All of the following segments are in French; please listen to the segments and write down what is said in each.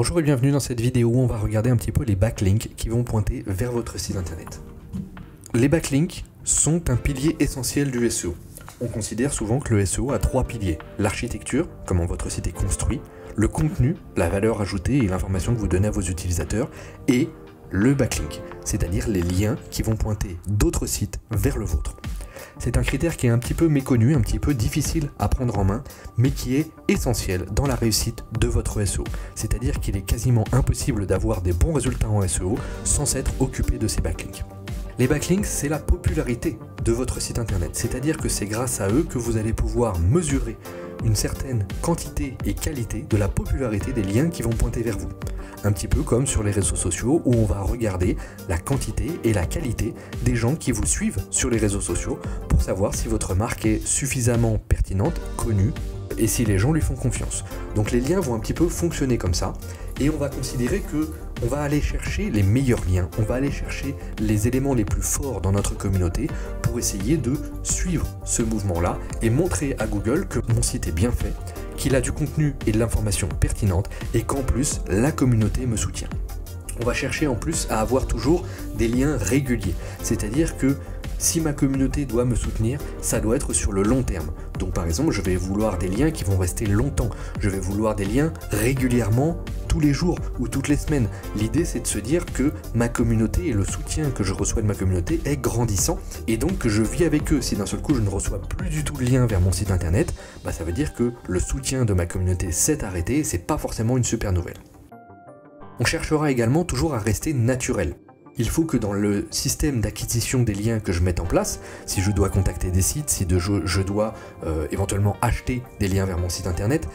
Bonjour et bienvenue dans cette vidéo où on va regarder un petit peu les backlinks qui vont pointer vers votre site internet. Les backlinks sont un pilier essentiel du SEO. On considère souvent que le SEO a trois piliers: l'architecture, comment votre site est construit, le contenu, la valeur ajoutée et l'information que vous donnez à vos utilisateurs, et le backlink, c'est-à-dire les liens qui vont pointer d'autres sites vers le vôtre. C'est un critère qui est un petit peu méconnu, un petit peu difficile à prendre en main, mais qui est essentiel dans la réussite de votre SEO. C'est-à-dire qu'il est quasiment impossible d'avoir des bons résultats en SEO sans s'être occupé de ces backlinks. Les backlinks, c'est la popularité de votre site internet, c'est-à-dire que c'est grâce à eux que vous allez pouvoir mesurer une certaine quantité et qualité de la popularité des liens qui vont pointer vers vous. Un petit peu comme sur les réseaux sociaux où on va regarder la quantité et la qualité des gens qui vous suivent sur les réseaux sociaux pour savoir si votre marque est suffisamment pertinente, connue et si les gens lui font confiance. Donc les liens vont un petit peu fonctionner comme ça et on va considérer que on va aller chercher les meilleurs liens, on va aller chercher les éléments les plus forts dans notre communauté pour essayer de suivre ce mouvement-là et montrer à Google que mon site est bien fait, qu'il a du contenu et de l'information pertinente et qu'en plus la communauté me soutient. On va chercher en plus à avoir toujours des liens réguliers, c'est-à-dire que si ma communauté doit me soutenir, ça doit être sur le long terme. Donc par exemple, je vais vouloir des liens qui vont rester longtemps. Je vais vouloir des liens régulièrement, tous les jours ou toutes les semaines. L'idée, c'est de se dire que ma communauté et le soutien que je reçois de ma communauté est grandissant et donc que je vis avec eux. Si d'un seul coup, je ne reçois plus du tout de lien vers mon site internet, ça veut dire que le soutien de ma communauté s'est arrêté et c'est pas forcément une super nouvelle. On cherchera également toujours à rester naturel. Il faut que dans le système d'acquisition des liens que je mette en place, si je dois contacter des sites, si je dois éventuellement acheter des liens vers mon site internet,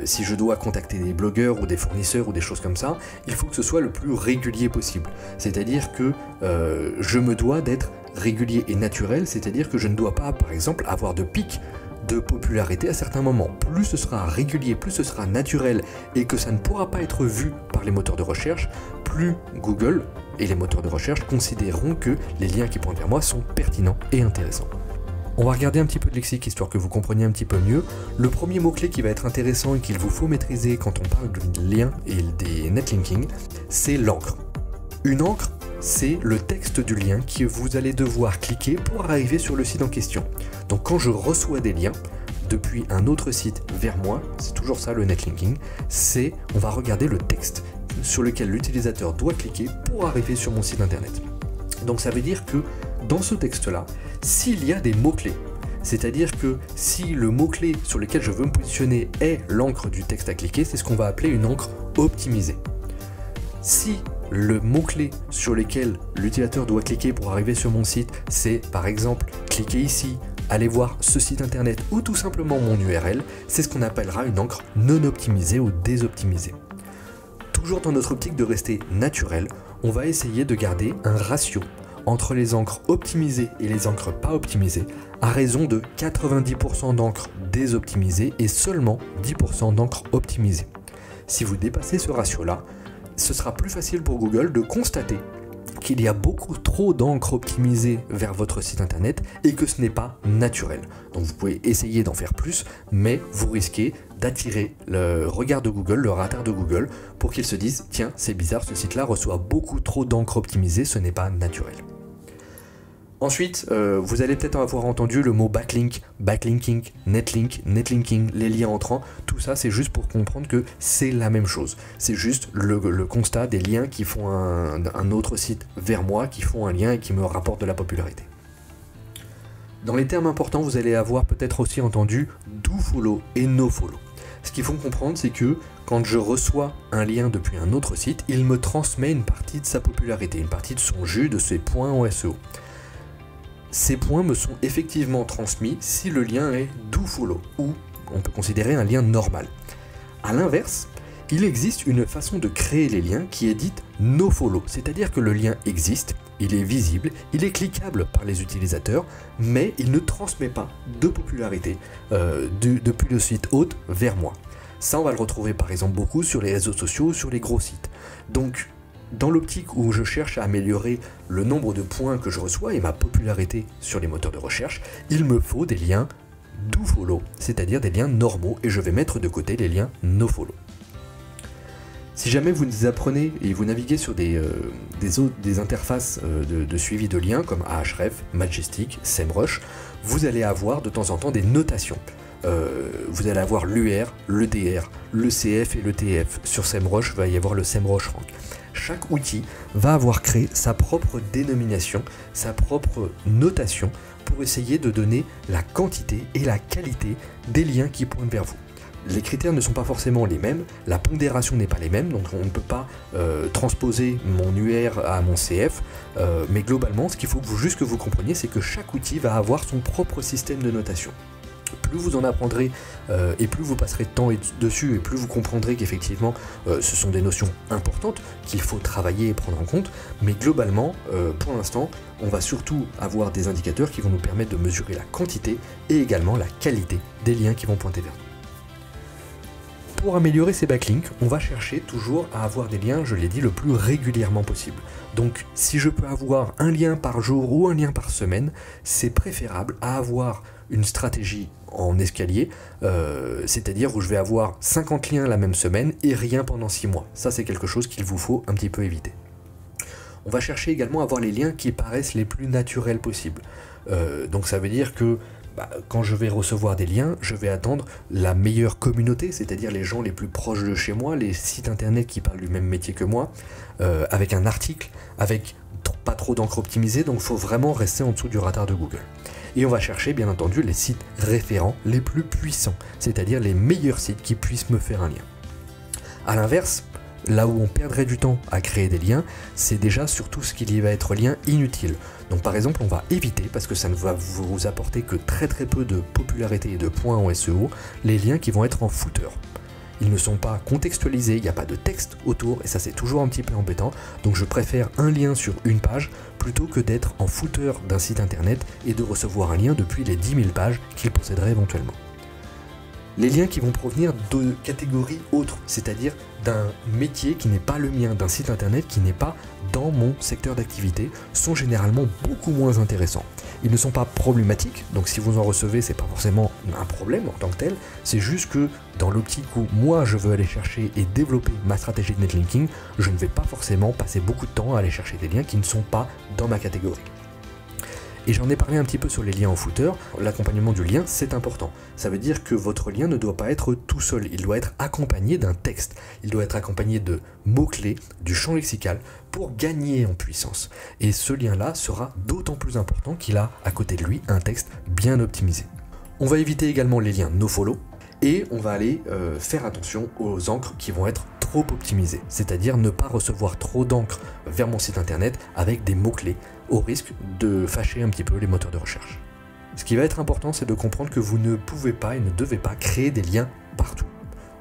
si je dois contacter des blogueurs ou des fournisseurs ou des choses comme ça, il faut que ce soit le plus régulier possible. C'est-à-dire que je me dois d'être régulier et naturel, c'est-à-dire que je ne dois pas, par exemple, avoir de pic de popularité à certains moments. Plus ce sera régulier, plus ce sera naturel et que ça ne pourra pas être vu par les moteurs de recherche, plus Google et les moteurs de recherche considéreront que les liens qui pointent vers moi sont pertinents et intéressants. On va regarder un petit peu de lexique histoire que vous compreniez un petit peu mieux. Le premier mot-clé qui va être intéressant et qu'il vous faut maîtriser quand on parle de liens et des netlinking, c'est l'encre. Une encre, c'est le texte du lien que vous allez devoir cliquer pour arriver sur le site en question. Donc quand je reçois des liens depuis un autre site vers moi, c'est toujours ça le netlinking, on va regarder le texte sur lequel l'utilisateur doit cliquer pour arriver sur mon site internet. Donc ça veut dire que dans ce texte-là, s'il y a des mots-clés, c'est-à-dire que si le mot-clé sur lequel je veux me positionner est l'encre du texte à cliquer, c'est ce qu'on va appeler une encre optimisée. Si le mot-clé sur lequel l'utilisateur doit cliquer pour arriver sur mon site, c'est par exemple cliquez ici, allez voir ce site internet ou tout simplement mon URL, c'est ce qu'on appellera une encre non optimisée ou désoptimisée. Toujours dans notre optique de rester naturel, on va essayer de garder un ratio entre les encres optimisées et les encres pas optimisées à raison de 90% d'encre désoptimisée et seulement 10% d'encre optimisée. Si vous dépassez ce ratio-là, ce sera plus facile pour Google de constater qu'il y a beaucoup trop d'encre optimisée vers votre site internet et que ce n'est pas naturel. Donc vous pouvez essayer d'en faire plus, mais vous risquez d'attirer le regard de Google, le radar de Google, pour qu'ils se disent « Tiens, c'est bizarre, ce site-là reçoit beaucoup trop d'encre optimisée, ce n'est pas naturel ». Ensuite, vous allez peut-être avoir entendu le mot backlink, backlinking, netlink, netlinking, les liens entrants. Tout ça, c'est juste pour comprendre que c'est la même chose. C'est juste le constat des liens qui font un autre site vers moi, qui font un lien et qui me rapportent de la popularité. Dans les termes importants, vous allez avoir peut-être aussi entendu dofollow et nofollow. Ce qu'il faut comprendre, c'est que quand je reçois un lien depuis un autre site, il me transmet une partie de sa popularité, une partie de son jus, de ses points en SEO. Ces points me sont effectivement transmis si le lien est dofollow, ou on peut considérer un lien normal. A l'inverse, il existe une façon de créer les liens qui est dite nofollow, c'est-à-dire que le lien existe, il est visible, il est cliquable par les utilisateurs, mais il ne transmet pas de popularité depuis le site hôte vers moi. Ça, on va le retrouver par exemple beaucoup sur les réseaux sociaux, sur les gros sites. Donc, dans l'optique où je cherche à améliorer le nombre de points que je reçois et ma popularité sur les moteurs de recherche, il me faut des liens dofollow, c'est-à-dire des liens normaux, et je vais mettre de côté les liens nofollow. Si jamais vous apprenez et vous naviguez sur des interfaces de suivi de liens comme Ahref, Majestic, SEMrush, vous allez avoir de temps en temps des notations. Vous allez avoir l'UR, l'EDR, le CF et le TF. Sur SEMrush, il va y avoir le SEMrush Rank. Chaque outil va avoir créé sa propre dénomination, sa propre notation pour essayer de donner la quantité et la qualité des liens qui pointent vers vous. Les critères ne sont pas forcément les mêmes, la pondération n'est pas les mêmes, donc on ne peut pas transposer mon UR à mon CF, mais globalement, ce qu'il faut juste que vous compreniez, c'est que chaque outil va avoir son propre système de notation. Plus vous en apprendrez et plus vous passerez de temps dessus et plus vous comprendrez qu'effectivement ce sont des notions importantes qu'il faut travailler et prendre en compte, mais globalement, pour l'instant, on va surtout avoir des indicateurs qui vont nous permettre de mesurer la quantité et également la qualité des liens qui vont pointer vers nous. Pour améliorer ces backlinks, on va chercher toujours à avoir des liens, je l'ai dit, le plus régulièrement possible. Donc si je peux avoir un lien par jour ou un lien par semaine, c'est préférable à avoir une stratégie en escalier, c'est-à-dire où je vais avoir 50 liens la même semaine et rien pendant 6 mois. Ça, c'est quelque chose qu'il vous faut un petit peu éviter. On va chercher également à avoir les liens qui paraissent les plus naturels possibles. Donc ça veut dire que quand je vais recevoir des liens, je vais attendre la meilleure communauté, c'est-à-dire les gens les plus proches de chez moi, les sites internet qui parlent du même métier que moi, avec un article, avec pas trop d'encre optimisée, donc il faut vraiment rester en dessous du radar de Google. Et on va chercher bien entendu les sites référents les plus puissants, c'est-à-dire les meilleurs sites qui puissent me faire un lien. A l'inverse, là où on perdrait du temps à créer des liens, c'est déjà surtout ce qui va être lien inutile. Donc par exemple, on va éviter, parce que ça ne va vous apporter que très peu de popularité et de points en SEO, les liens qui vont être en footer. Ils ne sont pas contextualisés, il n'y a pas de texte autour, et ça c'est toujours un petit peu embêtant, donc je préfère un lien sur une page, plutôt que d'être en footer d'un site internet et de recevoir un lien depuis les 10 000 pages qu'il posséderait éventuellement. Les liens qui vont provenir de catégories autres, c'est-à-dire d'un métier qui n'est pas le mien, d'un site internet qui n'est pas dans mon secteur d'activité, sont généralement beaucoup moins intéressants. Ils ne sont pas problématiques, donc si vous en recevez, c'est pas forcément un problème en tant que tel, c'est juste que dans l'optique où moi je veux aller chercher et développer ma stratégie de netlinking, je ne vais pas forcément passer beaucoup de temps à aller chercher des liens qui ne sont pas dans ma catégorie. Et j'en ai parlé un petit peu sur les liens en footer, l'accompagnement du lien c'est important. Ça veut dire que votre lien ne doit pas être tout seul, il doit être accompagné d'un texte, il doit être accompagné de mots-clés, du champ lexical, pour gagner en puissance. Et ce lien-là sera d'autant plus important qu'il a à côté de lui un texte bien optimisé. On va éviter également les liens nofollow, et on va aller faire attention aux encres qui vont être trop optimisées, c'est-à-dire ne pas recevoir trop d'encre vers mon site internet avec des mots-clés, au risque de fâcher un petit peu les moteurs de recherche. Ce qui va être important, c'est de comprendre que vous ne pouvez pas et ne devez pas créer des liens partout.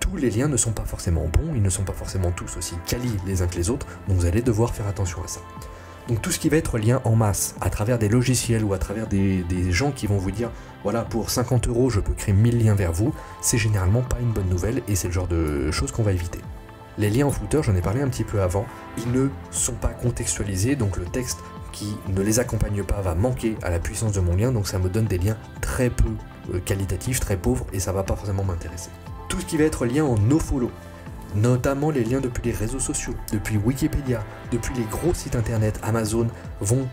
Tous les liens ne sont pas forcément bons, ils ne sont pas forcément tous aussi quali les uns que les autres, donc vous allez devoir faire attention à ça. Donc tout ce qui va être lien en masse, à travers des logiciels ou à travers des gens qui vont vous dire voilà, pour 50 € je peux créer 1000 liens vers vous, c'est généralement pas une bonne nouvelle et c'est le genre de choses qu'on va éviter. Les liens en footer, j'en ai parlé un petit peu avant, ils ne sont pas contextualisés, donc le texte qui ne les accompagne pas va manquer à la puissance de mon lien, donc ça me donne des liens très peu qualitatifs, très pauvres, et ça va pas forcément m'intéresser. Tout ce qui va être lien en nofollow, notamment les liens depuis les réseaux sociaux, depuis Wikipédia, depuis les gros sites internet, Amazon, vont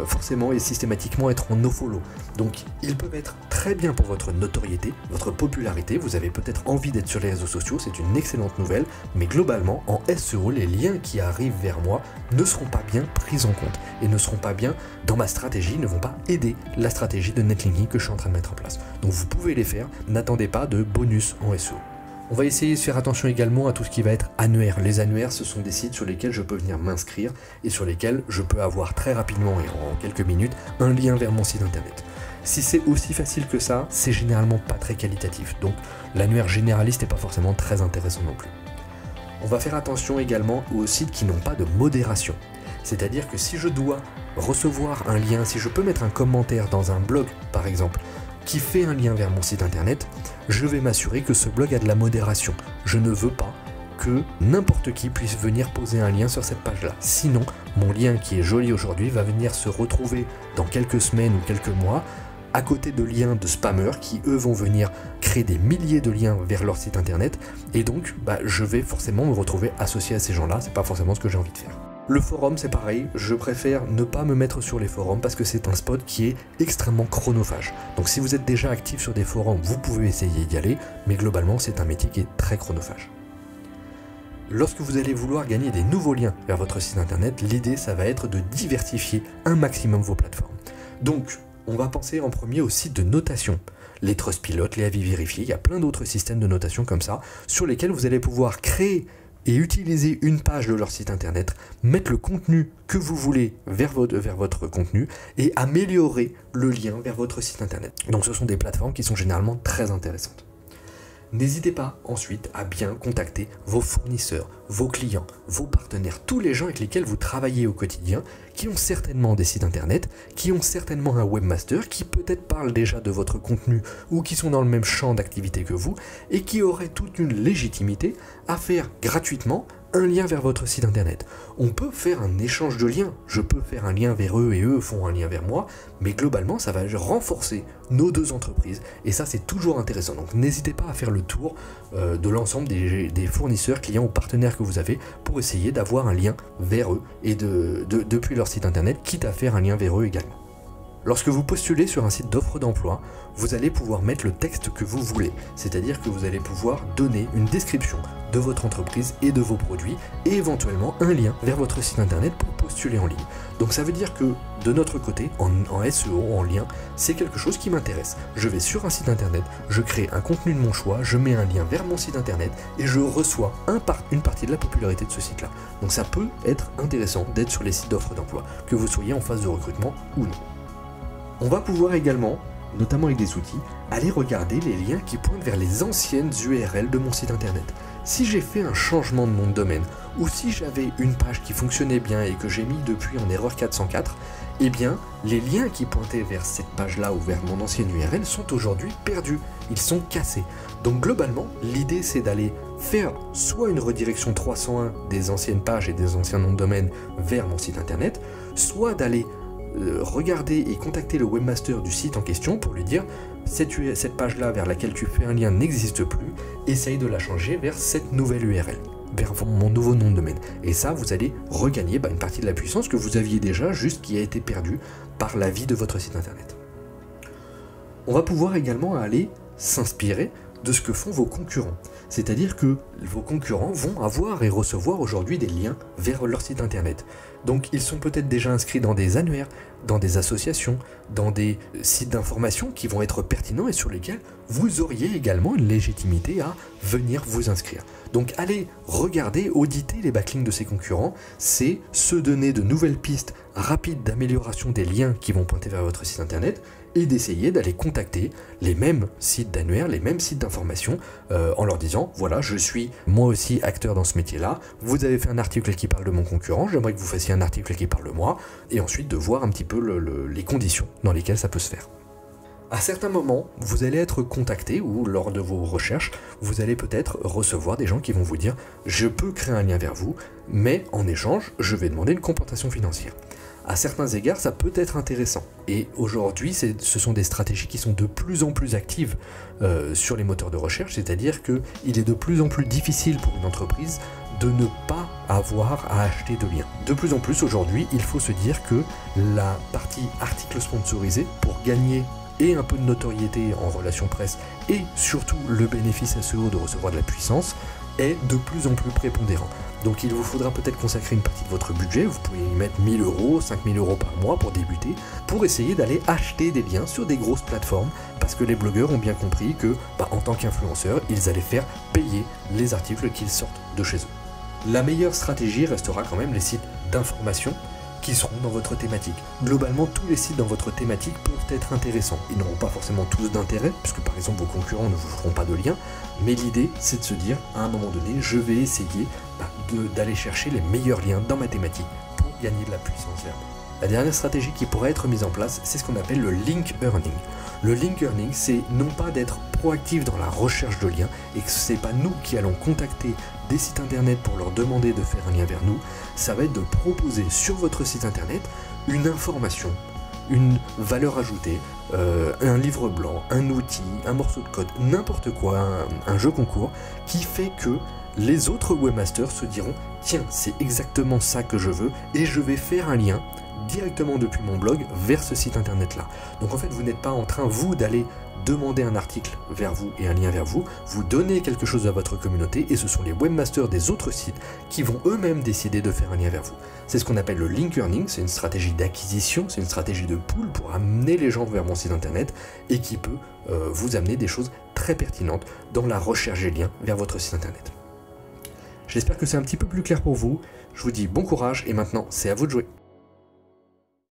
forcément et systématiquement être en nofollow. Donc ils peuvent être très bien pour votre notoriété, votre popularité, vous avez peut-être envie d'être sur les réseaux sociaux, c'est une excellente nouvelle, mais globalement en SEO, les liens qui arrivent vers moi ne seront pas bien pris en compte et ne seront pas bien dans ma stratégie, ne vont pas aider la stratégie de netlinking que je suis en train de mettre en place. Donc vous pouvez les faire, n'attendez pas de bonus en SEO. On va essayer de faire attention également à tout ce qui va être annuaire. Les annuaires, ce sont des sites sur lesquels je peux venir m'inscrire et sur lesquels je peux avoir très rapidement et en quelques minutes un lien vers mon site internet. Si c'est aussi facile que ça, c'est généralement pas très qualitatif. Donc l'annuaire généraliste n'est pas forcément très intéressant non plus. On va faire attention également aux sites qui n'ont pas de modération. C'est-à-dire que si je dois recevoir un lien, si je peux mettre un commentaire dans un blog par exemple, qui fait un lien vers mon site internet, je vais m'assurer que ce blog a de la modération. Je ne veux pas que n'importe qui puisse venir poser un lien sur cette page-là. Sinon, mon lien qui est joli aujourd'hui va venir se retrouver dans quelques semaines ou quelques mois à côté de liens de spammers qui eux vont venir créer des milliers de liens vers leur site internet, et donc je vais forcément me retrouver associé à ces gens-là, c'est pas forcément ce que j'ai envie de faire. Le forum c'est pareil, je préfère ne pas me mettre sur les forums parce que c'est un spot qui est extrêmement chronophage. Donc si vous êtes déjà actif sur des forums, vous pouvez essayer d'y aller, mais globalement c'est un métier qui est très chronophage. Lorsque vous allez vouloir gagner des nouveaux liens vers votre site internet, l'idée ça va être de diversifier un maximum vos plateformes. Donc on va penser en premier aux sites de notation. Les Trustpilot, les avis vérifiés, il y a plein d'autres systèmes de notation comme ça, sur lesquels vous allez pouvoir créer et utiliser une page de leur site internet, mettre le contenu que vous voulez vers votre contenu et améliorer le lien vers votre site internet. Donc ce sont des plateformes qui sont généralement très intéressantes. N'hésitez pas ensuite à bien contacter vos fournisseurs, vos clients, vos partenaires, tous les gens avec lesquels vous travaillez au quotidien, qui ont certainement des sites internet, qui ont certainement un webmaster, qui peut-être parlent déjà de votre contenu ou qui sont dans le même champ d'activité que vous et qui auraient toute une légitimité à faire gratuitement un lien vers votre site internet. On peut faire un échange de liens, je peux faire un lien vers eux et eux font un lien vers moi, mais globalement ça va renforcer nos deux entreprises et ça c'est toujours intéressant. Donc n'hésitez pas à faire le tour de l'ensemble des fournisseurs, clients ou partenaires que vous avez pour essayer d'avoir un lien vers eux et depuis leur site internet, quitte à faire un lien vers eux également. Lorsque vous postulez sur un site d'offre d'emploi, vous allez pouvoir mettre le texte que vous voulez, c'est-à-dire que vous allez pouvoir donner une description de votre entreprise et de vos produits et éventuellement un lien vers votre site internet pour postuler en ligne. Donc ça veut dire que de notre côté, en SEO, en lien, c'est quelque chose qui m'intéresse. Je vais sur un site internet, je crée un contenu de mon choix, je mets un lien vers mon site internet et je reçois une partie de la popularité de ce site-là. Donc ça peut être intéressant d'être sur les sites d'offre d'emploi, que vous soyez en phase de recrutement ou non. On va pouvoir également, notamment avec des outils, aller regarder les liens qui pointent vers les anciennes URL de mon site internet. Si j'ai fait un changement de nom de domaine, ou si j'avais une page qui fonctionnait bien et que j'ai mis depuis en erreur 404, eh bien, les liens qui pointaient vers cette page-là ou vers mon ancienne URL sont aujourd'hui perdus, ils sont cassés. Donc globalement, l'idée c'est d'aller faire soit une redirection 301 des anciennes pages et des anciens noms de domaine vers mon site internet, soit d'aller regarder et contacter le webmaster du site en question pour lui dire cette page-là vers laquelle tu fais un lien n'existe plus, essaye de la changer vers cette nouvelle URL, vers mon nouveau nom de domaine. Et ça, vous allez regagner une partie de la puissance que vous aviez déjà, juste qui a été perdue par la vie de votre site internet. On va pouvoir également aller s'inspirer de ce que font vos concurrents. C'est-à-dire que vos concurrents vont avoir et recevoir aujourd'hui des liens vers leur site internet. Donc ils sont peut-être déjà inscrits dans des annuaires, dans des associations, dans des sites d'information qui vont être pertinents et sur lesquels vous auriez également une légitimité à venir vous inscrire. Donc allez regarder, auditer les backlinks de ces concurrents, c'est se donner de nouvelles pistes rapides d'amélioration des liens qui vont pointer vers votre site internet et d'essayer d'aller contacter les mêmes sites d'annuaires, les mêmes sites d'information en leur disant voilà, je suis moi aussi acteur dans ce métier-là, vous avez fait un article qui parle de mon concurrent, j'aimerais que vous fassiez un article qui parle de moi, et ensuite de voir un petit peu les conditions dans lesquelles ça peut se faire. À certains moments, vous allez être contacté ou lors de vos recherches, vous allez peut-être recevoir des gens qui vont vous dire « Je peux créer un lien vers vous, mais en échange, je vais demander une compensation financière ». À certains égards, ça peut être intéressant. Et aujourd'hui, ce sont des stratégies qui sont de plus en plus actives sur les moteurs de recherche, c'est-à-dire qu'il est de plus en plus difficile pour une entreprise de ne pas avoir à acheter de liens. De plus en plus aujourd'hui, il faut se dire que la partie article sponsorisé, pour gagner et un peu de notoriété en relation presse et surtout le bénéfice SEO de recevoir de la puissance, est de plus en plus prépondérant. Donc il vous faudra peut-être consacrer une partie de votre budget, vous pouvez y mettre 1000 €, 5000 € par mois pour débuter, pour essayer d'aller acheter des liens sur des grosses plateformes, parce que les blogueurs ont bien compris que, en tant qu'influenceurs, ils allaient faire payer les articles qu'ils sortent de chez eux. La meilleure stratégie restera quand même les sites d'information qui seront dans votre thématique. Globalement, tous les sites dans votre thématique peuvent être intéressants. Ils n'auront pas forcément tous d'intérêt, puisque par exemple vos concurrents ne vous feront pas de lien, mais l'idée c'est de se dire, à un moment donné, je vais essayer d'aller chercher les meilleurs liens dans ma thématique pour gagner de la puissance vers moi. La dernière stratégie qui pourrait être mise en place, c'est ce qu'on appelle le link earning. Le link earning, c'est non pas d'être proactif dans la recherche de liens et que ce n'est pas nous qui allons contacter des sites internet pour leur demander de faire un lien vers nous, ça va être de proposer sur votre site internet une information, une valeur ajoutée, un livre blanc, un outil, un morceau de code, n'importe quoi, un jeu concours, qui fait que les autres webmasters se diront « Tiens, c'est exactement ça que je veux et je vais faire un lien directement depuis mon blog vers ce site internet-là. » Donc en fait, vous n'êtes pas en train, vous, d'aller demander un article vers vous et un lien vers vous, vous donnez quelque chose à votre communauté et ce sont les webmasters des autres sites qui vont eux-mêmes décider de faire un lien vers vous. C'est ce qu'on appelle le link earning, c'est une stratégie d'acquisition, c'est une stratégie de pool pour amener les gens vers mon site internet et qui peut vous amener des choses très pertinentes dans la recherche des liens vers votre site internet. J'espère que c'est un petit peu plus clair pour vous, je vous dis bon courage et maintenant c'est à vous de jouer.